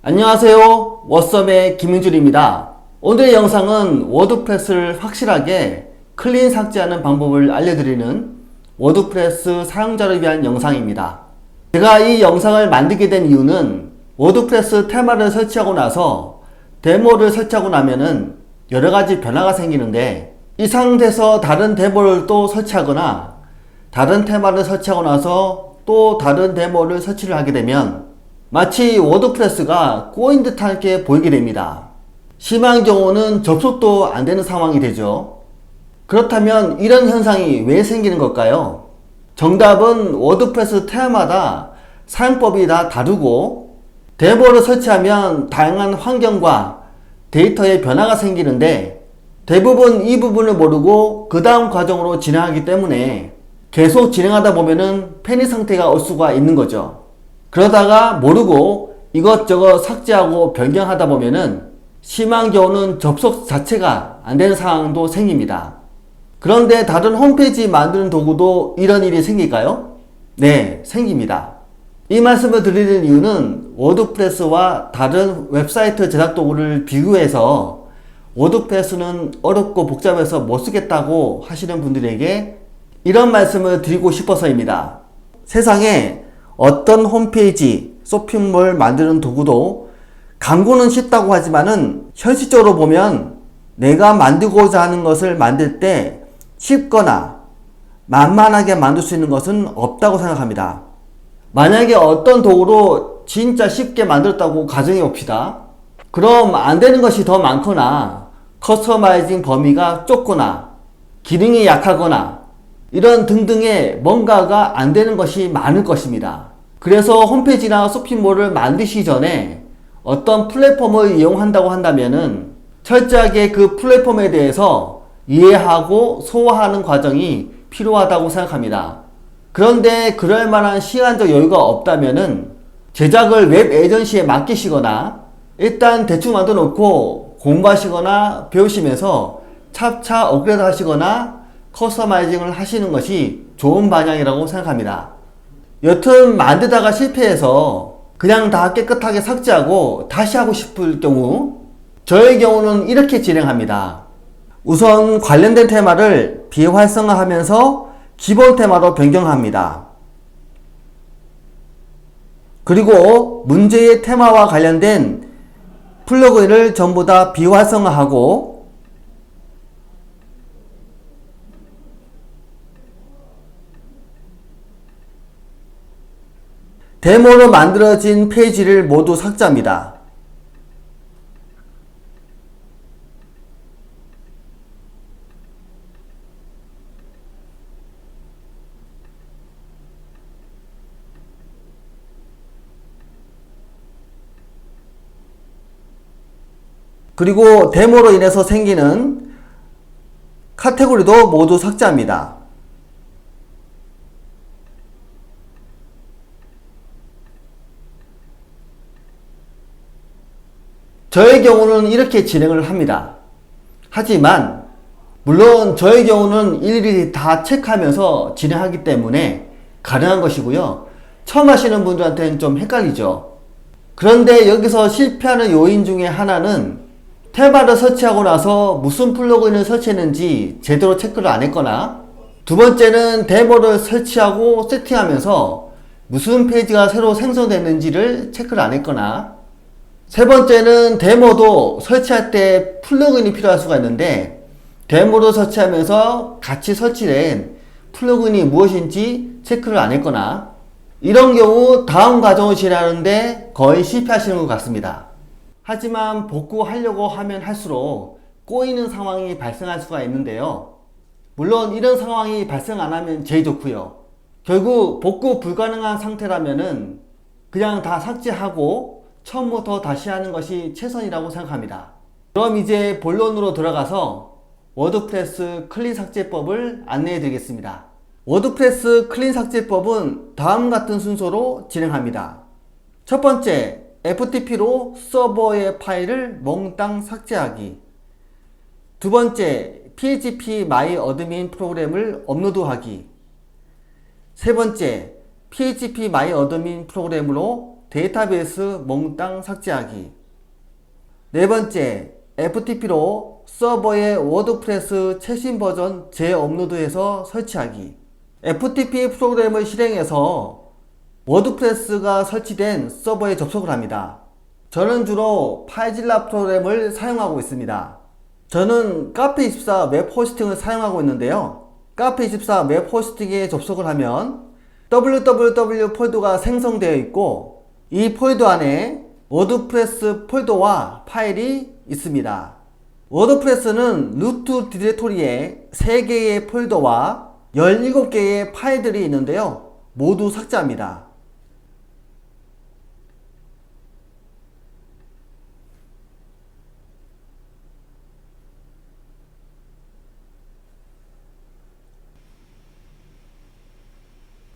안녕하세요. 워썸의 김윤줄입니다. 오늘의 영상은 워드프레스를 확실하게 클린 삭제하는 방법을 알려드리는 워드프레스 사용자를 위한 영상입니다. 제가 이 영상을 만들게 된 이유는 워드프레스 테마를 설치하고 나서 데모를 설치하고 나면은 여러가지 변화가 생기는데, 이 상태에서 다른 데모를 또 설치하거나 다른 테마를 설치하고 나서 또 다른 데모를 설치를 하게 되면 마치 워드프레스가 꼬인 듯하게 보이게 됩니다. 심한 경우는 접속도 안 되는 상황이 되죠. 그렇다면 이런 현상이 왜 생기는 걸까요? 정답은 워드프레스 테마마다 사용법이 다 다르고, 데모를 설치하면 다양한 환경과 데이터의 변화가 생기는데, 대부분 이 부분을 모르고 그 다음 과정으로 진행하기 때문에 계속 진행하다 보면은 패닉 상태가 올 수가 있는 거죠. 그러다가 모르고 이것저것 삭제하고 변경하다 보면은 심한 경우는 접속 자체가 안 되는 상황도 생깁니다. 그런데 다른 홈페이지 만드는 도구도 이런 일이 생길까요? 네, 생깁니다. 이 말씀을 드리는 이유는 워드프레스와 다른 웹사이트 제작 도구를 비교해서 워드프레스는 어렵고 복잡해서 못 쓰겠다고 하시는 분들에게 이런 말씀을 드리고 싶어서입니다. 세상에 어떤 홈페이지, 쇼핑몰 만드는 도구도 광고는 쉽다고 하지만은 현실적으로 보면 내가 만들고자 하는 것을 만들 때 쉽거나 만만하게 만들 수 있는 것은 없다고 생각합니다. 만약에 어떤 도구로 진짜 쉽게 만들었다고 가정해 봅시다. 그럼 안 되는 것이 더 많거나 커스터마이징 범위가 좁거나 기능이 약하거나 이런 등등의 뭔가가 안 되는 것이 많을 것입니다. 그래서 홈페이지나 쇼핑몰을 만드시기 전에 어떤 플랫폼을 이용한다고 한다면은 철저하게 그 플랫폼에 대해서 이해하고 소화하는 과정이 필요하다고 생각합니다. 그런데 그럴 만한 시간적 여유가 없다면은 제작을 웹 에이전시에 맡기시거나 일단 대충 만들어 놓고 공부하시거나 배우시면서 차차 업그레이드 하시거나 커스터마이징을 하시는 것이 좋은 방향이라고 생각합니다. 여튼 만들다가 실패해서 그냥 다 깨끗하게 삭제하고 다시 하고 싶을 경우, 저의 경우는 이렇게 진행합니다. 우선 관련된 테마를 비활성화하면서 기본 테마로 변경합니다. 그리고 문제의 테마와 관련된 플러그인을 전부 다 비활성화하고, 데모로 만들어진 페이지를 모두 삭제합니다. 그리고 데모로 인해서 생기는 카테고리도 모두 삭제합니다. 저의 경우는 이렇게 진행을 합니다. 하지만 물론 저의 경우는 일일이 다 체크하면서 진행하기 때문에 가능한 것이고요. 처음 하시는 분들한테는 좀 헷갈리죠. 그런데 여기서 실패하는 요인 중에 하나는 테마를 설치하고 나서 무슨 플러그인을 설치했는지 제대로 체크를 안 했거나, 두 번째는 데모를 설치하고 세팅하면서 무슨 페이지가 새로 생성됐는지를 체크를 안 했거나, 세 번째는 데모도 설치할 때 플러그인이 필요할 수가 있는데 데모도 설치하면서 같이 설치된 플러그인이 무엇인지 체크를 안 했거나, 이런 경우 다음 과정을 진행하는데 거의 실패하시는 것 같습니다. 하지만 복구하려고 하면 할수록 꼬이는 상황이 발생할 수가 있는데요. 물론 이런 상황이 발생 안 하면 제일 좋고요. 결국 복구 불가능한 상태라면은 그냥 다 삭제하고 처음부터 다시 하는 것이 최선이라고 생각합니다. 그럼 이제 본론으로 들어가서 워드프레스 클린 삭제법을 안내해 드리겠습니다. 워드프레스 클린 삭제법은 다음 같은 순서로 진행합니다. 첫 번째, FTP로 서버의 파일을 몽땅 삭제하기. 두 번째, PHP MyAdmin 프로그램을 업로드하기. 세 번째, PHP MyAdmin 프로그램으로 데이터베이스 몽땅 삭제하기. 네 번째, FTP로 서버에 워드프레스 최신 버전 재업로드해서 설치하기. FTP 프로그램을 실행해서 워드프레스가 설치된 서버에 접속을 합니다. 저는 주로 파이질라 프로그램을 사용하고 있습니다. 저는 카페24 웹 호스팅을 사용하고 있는데요. 카페24 웹 호스팅에 접속을 하면 www 폴더가 생성되어 있고, 이 폴더 안에 워드프레스 폴더와 파일이 있습니다. 워드프레스는 루트 디렉토리에 3개의 폴더와 17개의 파일들이 있는데요. 모두 삭제합니다.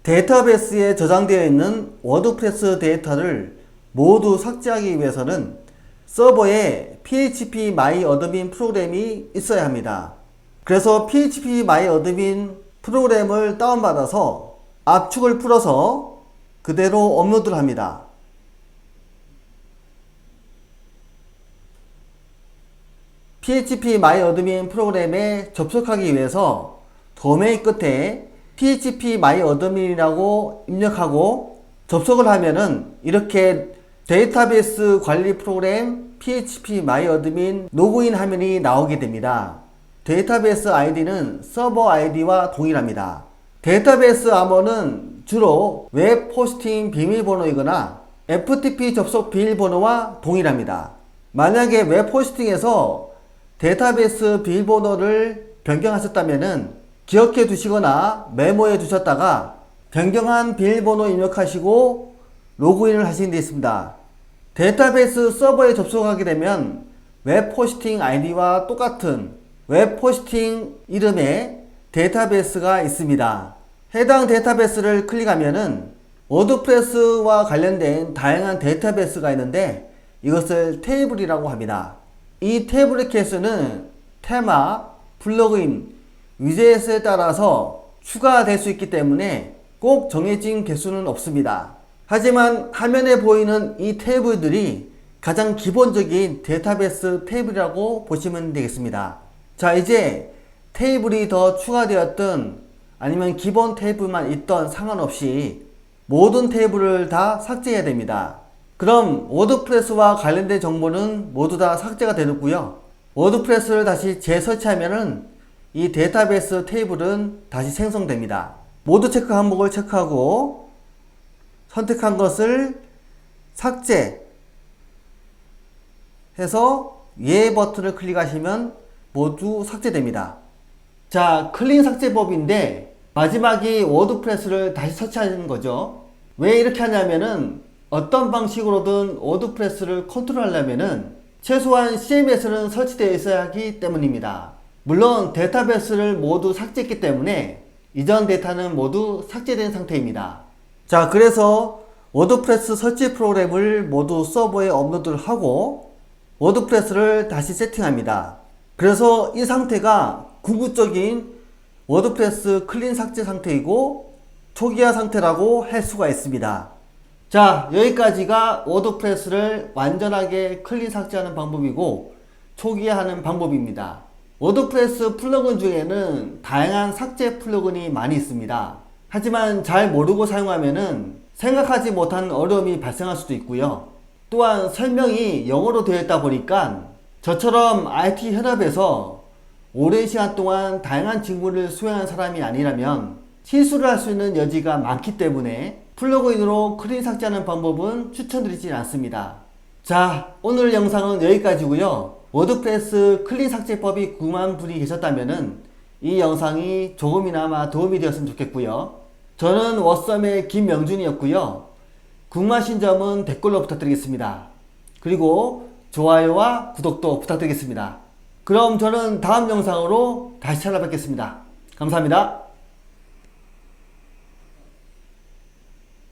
데이터베이스에 저장되어 있는 워드프레스 데이터를 모두 삭제하기 위해서는 서버에 PHP MyAdmin 프로그램이 있어야 합니다. 그래서 PHP MyAdmin 프로그램을 다운받아서 압축을 풀어서 그대로 업로드를 합니다. PHP MyAdmin 프로그램에 접속하기 위해서 도메인 끝에 PHP MyAdmin이라고 입력하고 접속을 하면은 이렇게 데이터베이스 관리 프로그램 PHP MyAdmin 로그인 화면이 나오게 됩니다. 데이터베이스 아이디는 서버 아이디와 동일합니다. 데이터베이스 암호는 주로 웹 호스팅 비밀번호이거나 FTP 접속 비밀번호와 동일합니다. 만약에 웹 호스팅에서 데이터베이스 비밀번호를 변경하셨다면은 기억해 두시거나 메모해 두셨다가 변경한 비밀번호 입력하시고 로그인을 하시는 데 있습니다. 데이터베이스 서버에 접속하게 되면 웹 호스팅 아이디와 똑같은 웹 호스팅 이름의 데이터베이스가 있습니다. 해당 데이터베이스를 클릭하면은 워드프레스와 관련된 다양한 데이터베이스가 있는데 이것을 테이블이라고 합니다. 이 테이블의 개수는 테마, 플러그인, 위젯에 따라서 추가될 수 있기 때문에 꼭 정해진 개수는 없습니다. 하지만 화면에 보이는 이 테이블들이 가장 기본적인 데이터베이스 테이블이라고 보시면 되겠습니다. 자, 이제 테이블이 더 추가되었든 아니면 기본 테이블만 있던 상관없이 모든 테이블을 다 삭제해야 됩니다. 그럼 워드프레스와 관련된 정보는 모두 다 삭제가 되고요. 워드프레스를 다시 재설치하면은 이 데이터베이스 테이블은 다시 생성됩니다. 모두 체크 항목을 체크하고 선택한 것을 삭제 해서 예 버튼을 클릭하시면 모두 삭제됩니다. 자, 클린 삭제법인데 마지막이 워드프레스를 다시 설치하는 거죠. 왜 이렇게 하냐면은 어떤 방식으로든 워드프레스를 컨트롤하려면은 최소한 CMS는 설치되어 있어야 하기 때문입니다. 물론 데이터베이스를 모두 삭제했기 때문에 이전 데이터는 모두 삭제된 상태입니다. 자, 그래서 워드프레스 설치 프로그램을 모두 서버에 업로드를 하고 워드프레스를 다시 세팅합니다. 그래서 이 상태가 궁극적인 워드프레스 클린 삭제 상태이고 초기화 상태라고 할 수가 있습니다. 자, 여기까지가 워드프레스를 완전하게 클린 삭제하는 방법이고 초기화하는 방법입니다. 워드프레스 플러그인 중에는 다양한 삭제 플러그인이 많이 있습니다. 하지만 잘 모르고 사용하면은 생각하지 못한 어려움이 발생할 수도 있고요. 또한 설명이 영어로 되어 있다 보니까 저처럼 IT 현업에서 오랜 시간 동안 다양한 직무를 수행한 사람이 아니라면 실수를 할 수 있는 여지가 많기 때문에 플러그인으로 클린 삭제하는 방법은 추천드리지 않습니다. 자, 오늘 영상은 여기까지고요. 워드프레스 클린 삭제법이 궁금한 분이 계셨다면은 이 영상이 조금이나마 도움이 되었으면 좋겠고요. 저는 워썸의 김명준이었고요. 궁금하신 점은 댓글로 부탁드리겠습니다. 그리고 좋아요와 구독도 부탁드리겠습니다. 그럼 저는 다음 영상으로 다시 찾아뵙겠습니다. 감사합니다.